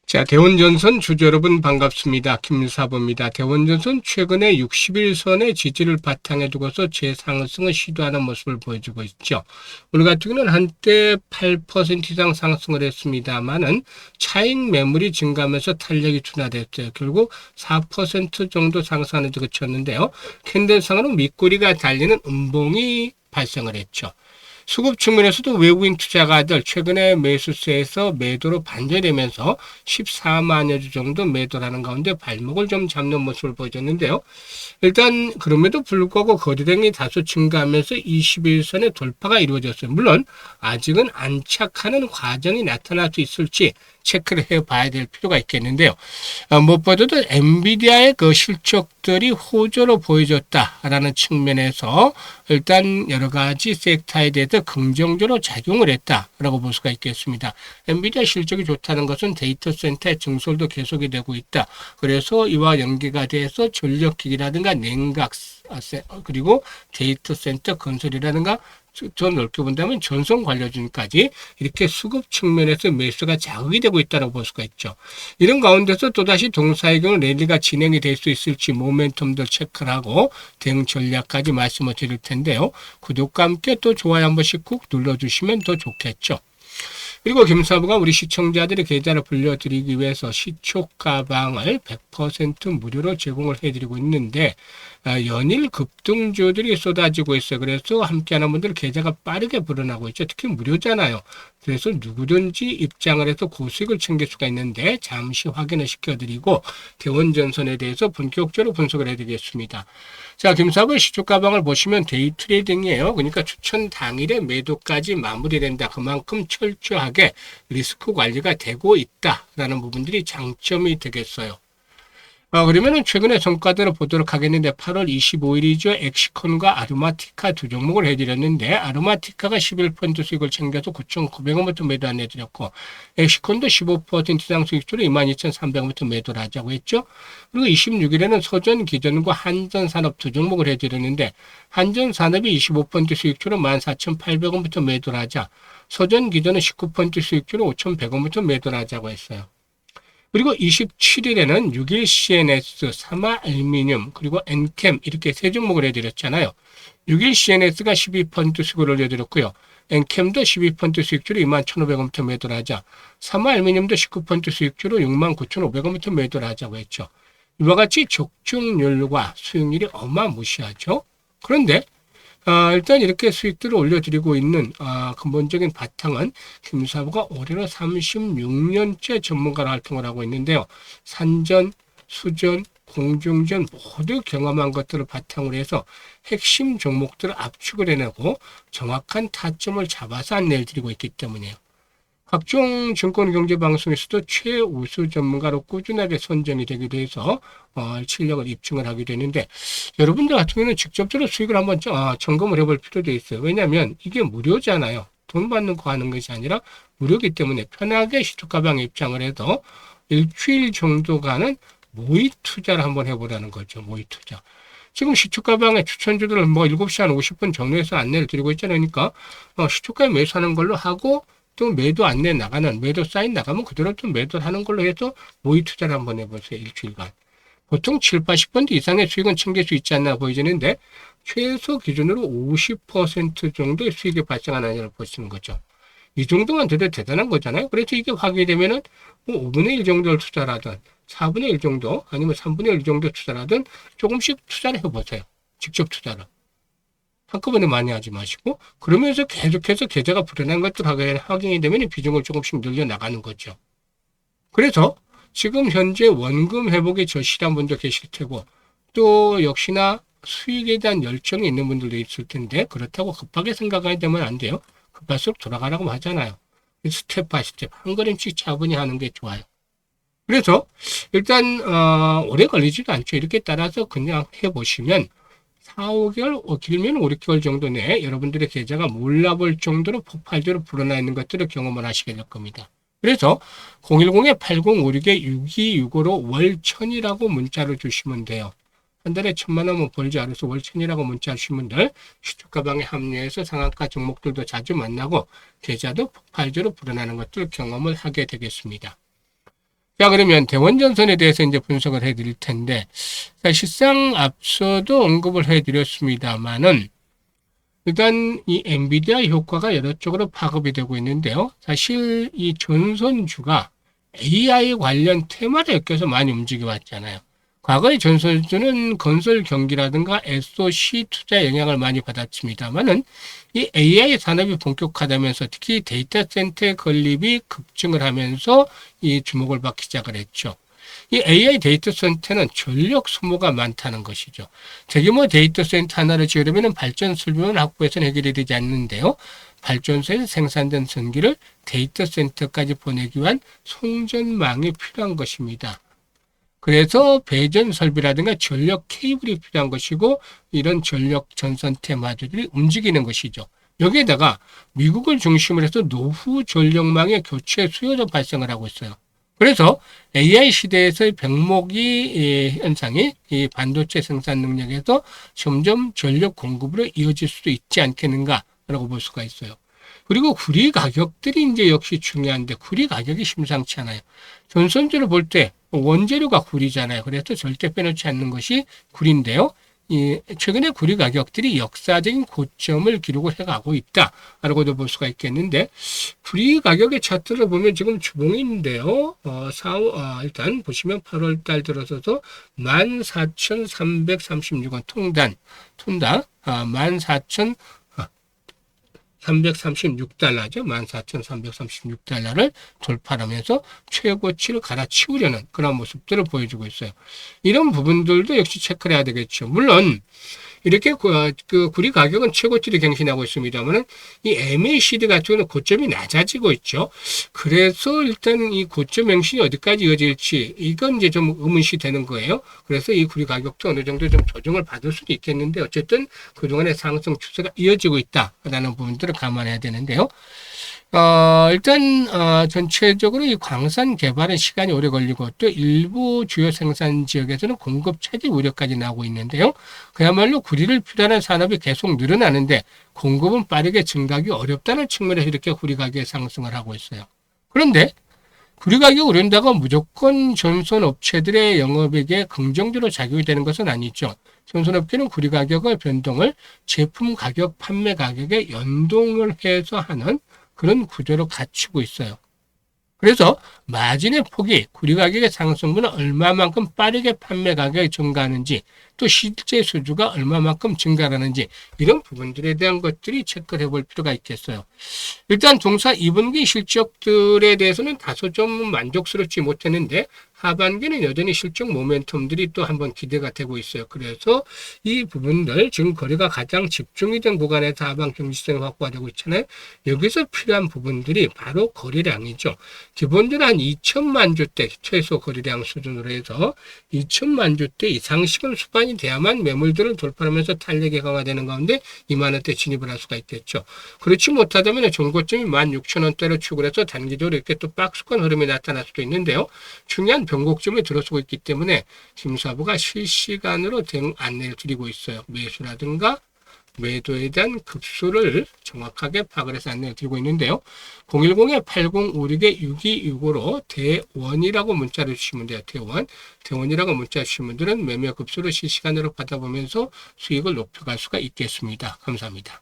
자, 대원전선 주주 여러분 반갑습니다. 김사부입니다. 대원전선 최근에 60일선의 지지를 바탕에 두고서 재상승을 시도하는 모습을 보여주고 있죠. 오늘 같은 경우는 한때 8% 이상 상승을 했습니다만은 차익 매물이 증가하면서 탄력이 둔화됐어요. 결국 4% 정도 상승하는 데 그쳤는데요. 캔들상으로 밑꼬리가 달리는 음봉이 발생을 했죠. 수급 측면에서도 외국인 투자가들 최근에 매수세에서 매도로 반전되면서 14만여 주 정도 매도를 하는 가운데 발목을 좀 잡는 모습을 보여줬는데요. 일단 그럼에도 불구하고 거래량이 다소 증가하면서 21선의 돌파가 이루어졌어요. 물론 아직은 안착하는 과정이 나타날 수 있을지 체크를 해봐야 될 필요가 있겠는데요. 무엇보다도 엔비디아의 그 실적들이 호조로 보여줬다라는 측면에서 일단 여러 가지 섹터에 대해서 긍정적으로 작용을 했다라고 볼 수가 있겠습니다. 엔비디아 실적이 좋다는 것은 데이터 센터의 증설도 계속이 되고 있다. 그래서 이와 연계가 돼서 전력기기라든가 냉각 그리고 데이터 센터 건설이라든가 더 넓게 본다면 전송 관료진까지 이렇게 수급 측면에서 매수가 자극이 되고 있다고 볼 수가 있죠. 이런 가운데서 또다시 동사이경 랠리가 진행이 될 수 있을지 모멘텀들 체크를 하고 대응 전략까지 말씀을 드릴 텐데요. 구독과 함께 또 좋아요 한 번씩 꾹 눌러주시면 더 좋겠죠. 그리고 김사부가 우리 시청자들의 계좌를 불려드리기 위해서 시초 가방을 100% 무료로 제공을 해드리고 있는데 연일 급등주들이 쏟아지고 있어요. 그래서 함께하는 분들 계좌가 빠르게 불어나고 있죠. 특히 무료잖아요. 그래서 누구든지 입장을 해서 고수익을 챙길 수가 있는데 잠시 확인을 시켜드리고 대원전선에 대해서 본격적으로 분석을 해드리겠습니다. 자, 김사부의 시초 가방을 보시면 데이 트레이딩이에요. 그러니까 추천 당일에 매도까지 마무리된다. 그만큼 철저하게 리스크 관리가 되고 있다라는 부분들이 장점이 되겠어요. 그러면은 최근에 성과들을 보도록 하겠는데 8월 25일이죠. 엑시콘과 아로마티카 두 종목을 해드렸는데 아로마티카가 11% 수익을 챙겨서 9,900원부터 매도 안 해드렸고 엑시콘도 15% 이상 수익주로 22,300원부터 매도를 하자고 했죠. 그리고 26일에는 서전기전과 한전산업 두 종목을 해드렸는데 한전산업이 25% 수익주로 14,800원부터 매도를 하자 서전기전은 19% 수익주로 5,100원부터 매도를 하자고 했어요. 그리고 27일에는 6일 CNS, 사마알루미늄, 그리고 엔캠 이렇게 세 종목을 해드렸잖아요. 6일 CNS가 12% 수익을 올려드렸고요. 엔캠도 12% 수익주로 21,500원부터 매도를 하자. 사마알루미늄도 19% 수익주로 69,500원부터 매도를 하자고 했죠. 이와 같이 적중률과 수익률이 어마무시하죠. 그런데 일단 이렇게 수익들을 올려드리고 있는 근본적인 바탕은 김사부가 올해로 36년째 전문가로 활동을 하고 있는데요. 산전, 수전, 공중전 모두 경험한 것들을 바탕으로 해서 핵심 종목들을 압축을 해내고 정확한 타점을 잡아서 안내를 드리고 있기 때문이에요. 각종 증권경제방송에서도 최우수 전문가로 꾸준하게 선정이 되기도 해서 실력을 입증을 하게 되는데 여러분들 같은 경우는 직접적으로 수익을 한번 점검을 해볼 필요도 있어요. 왜냐하면 이게 무료잖아요. 돈 받는 거 하는 것이 아니라 무료이기 때문에 편하게 시초가방에 입장을 해서 일주일 정도간은 모의 투자를 한번 해보라는 거죠. 모의 투자. 지금 시초가방의 추천주들을 7시 한 50분 정도에서 안내를 드리고 있잖아요. 그러니까 시초가에 매수하는 걸로 하고 또 매도 안내 나가는 매도 사인 나가면 그대로 좀 매도를 하는 걸로 해서 모의 투자를 한번 해보세요. 일주일간. 보통 7, 80% 이상의 수익은 챙길 수 있지 않나 보이지는데 최소 기준으로 50% 정도의 수익이 발생하느냐를 보시는 거죠. 이 정도만 돼도 대단한 거잖아요. 그래서 이게 확인이 되면은 5분의 1 정도를 투자라든 4분의 1 정도 아니면 3분의 1 정도 투자라든 조금씩 투자를 해보세요. 직접 투자를. 한꺼번에 많이 하지 마시고 그러면서 계속해서 계좌가 불어난 것들 확인이 되면 비중을 조금씩 늘려나가는 거죠. 그래서 지금 현재 원금 회복에 절실한 분도 계실 테고 또 역시나 수익에 대한 열정이 있는 분들도 있을 텐데 그렇다고 급하게 생각하게 되면 안 돼요. 급할수록 돌아가라고 하잖아요. 스텝 바이 스텝 한 걸음씩 차분히 하는 게 좋아요. 그래서 일단 오래 걸리지도 않죠. 이렇게 따라서 그냥 해보시면 4, 5개월, 길면 5, 6개월 정도 내에 여러분들의 계좌가 몰라볼 정도로 폭발적으로 불어나 있는 것들을 경험을 하시게 될 겁니다. 그래서 010-8056-6265로 월 1000이라고 문자를 주시면 돼요. 한 달에 1000만 원은 벌지 않아서 월 1000이라고 문자 주시면 들 시초가방에 합류해서 상한가 종목들도 자주 만나고 계좌도 폭발적으로 불어나는 것들 경험을 하게 되겠습니다. 자, 그러면 대원전선에 대해서 이제 분석을 해드릴 텐데, 사실상 앞서도 언급을 해드렸습니다만은, 일단 이 엔비디아 효과가 여러 쪽으로 파급이 되고 있는데요. 사실 이 전선주가 AI 관련 테마를 엮여서 많이 움직여 왔잖아요. 과거의 전선주는 건설 경기라든가 SOC 투자에 영향을 많이 받았습니다만은 이 AI 산업이 본격화되면서 특히 데이터 센터의 건립이 급증을 하면서 이 주목을 받기 시작을 했죠. 이 AI 데이터 센터는 전력 소모가 많다는 것이죠. 대규모 데이터 센터 하나를 지으려면 발전 설비만 확보해서는 해결이 되지 않는데요. 발전소에서 생산된 전기를 데이터 센터까지 보내기 위한 송전망이 필요한 것입니다. 그래서 배전 설비라든가 전력 케이블이 필요한 것이고 이런 전력 전선 테마들이 움직이는 것이죠. 여기에다가 미국을 중심으로 해서 노후 전력망의 교체 수요도 발생을 하고 있어요. 그래서 AI 시대에서의 병목이 현상이 이 반도체 생산 능력에서 점점 전력 공급으로 이어질 수도 있지 않겠는가라고 볼 수가 있어요. 그리고 구리 가격들이 이제 역시 중요한데 구리 가격이 심상치 않아요. 전선주를 볼 때 원재료가 구리잖아요. 그래서 절대 빼놓지 않는 것이 구리인데요. 최근에 구리 가격들이 역사적인 고점을 기록을 해가고 있다라고도 볼 수가 있겠는데 구리 가격의 차트를 보면 지금 주봉인데요. 일단 보시면 8월 달 들어서서 14,336원 톤당 14,336달러죠. 14,336달러를 돌파하면서 최고치를 갈아치우려는 그런 모습들을 보여주고 있어요. 이런 부분들도 역시 체크를 해야 되겠죠. 물론 이렇게 그 구리 가격은 최고치를 갱신하고 있습니다만은 이 MACD 같은 경우는 고점이 낮아지고 있죠. 그래서 일단 이 고점 갱신이 어디까지 이어질지 이건 이제 좀 의문시 되는 거예요. 그래서 이 구리 가격도 어느 정도 좀 조정을 받을 수도 있겠는데 어쨌든 그동안의 상승 추세가 이어지고 있다라는 부분들을 감안해야 되는데요. 전체적으로 이 광산 개발은 시간이 오래 걸리고 또 일부 주요 생산 지역에서는 공급 차질 우려까지 나오고 있는데요. 그야말로 구리를 필요한 산업이 계속 늘어나는데 공급은 빠르게 증가하기 어렵다는 측면에서 이렇게 구리 가격의 상승을 하고 있어요. 그런데 구리 가격이 오른다고 무조건 전선업체들의 영업에게 긍정적으로 작용이 되는 것은 아니죠. 전선업계는 구리 가격의 변동을 제품 가격, 판매 가격에 연동을 해서 하는 그런 구조로 갖추고 있어요. 그래서 마진의 폭이 구리 가격의 상승분은 얼마만큼 빠르게 판매 가격이 증가하는지 또 실제 수주가 얼마만큼 증가하는지 이런 부분들에 대한 것들이 체크를 해볼 필요가 있겠어요. 일단 동사 2분기 실적들에 대해서는 다소 좀 만족스럽지 못했는데 하반기는 여전히 실적 모멘텀들이 또 한번 기대가 되고 있어요. 그래서 이 부분들 지금 거래가 가장 집중이 된 구간에서 하반 경직성이 확보가 되고 있잖아요. 여기서 필요한 부분들이 바로 거래량이죠. 기본적으로 한 2천만 주대 최소 거래량 수준으로 해서 2천만 주대 이상씩은 수반이 돼야만 매물들을 돌파하면서 탄력이 강화되는 가운데 2만 원대 진입을 할 수가 있겠죠. 그렇지 못하다면 종고점이 16,000원대로 추구해서 단기적으로 이렇게 또 박스권 흐름이 나타날 수도 있는데요. 중요한 변곡점에 들어서고 있기 때문에 심사부가 실시간으로 대응 안내를 드리고 있어요. 매수라든가 매도에 대한 급수를 정확하게 파악을 해서 안내를 드리고 있는데요. 010-8056-6265로 대원이라고 문자를 주시면 돼요. 대원이라고 문자 주시면 분들은 매매 급수를 실시간으로 받아보면서 수익을 높여갈 수가 있겠습니다. 감사합니다.